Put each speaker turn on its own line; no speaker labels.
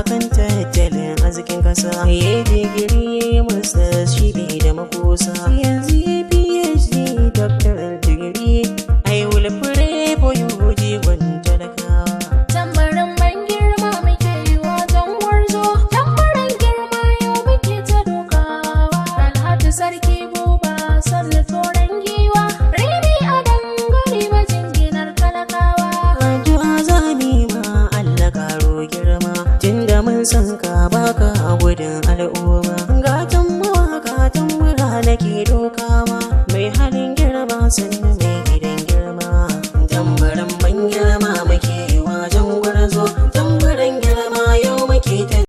kan tattalin arzikin kasa. Ya digiri masters shi bai da makusa, yanzu ya PhD doctoral degree. I will pray for you jigon talakawa.
Tambarin ban girma muke yi wajen warzo, tambarin girma yau muke ta dokawa. Alhaji sarki buba sarri toren giwa, rini a dangare majinginar talakawa.
Addu'a zami ma Allah karo girma, tunda mun san ka baka gudun al'umma. Gatan mawaka tambura nake doka ma, mai halin girma sannu mai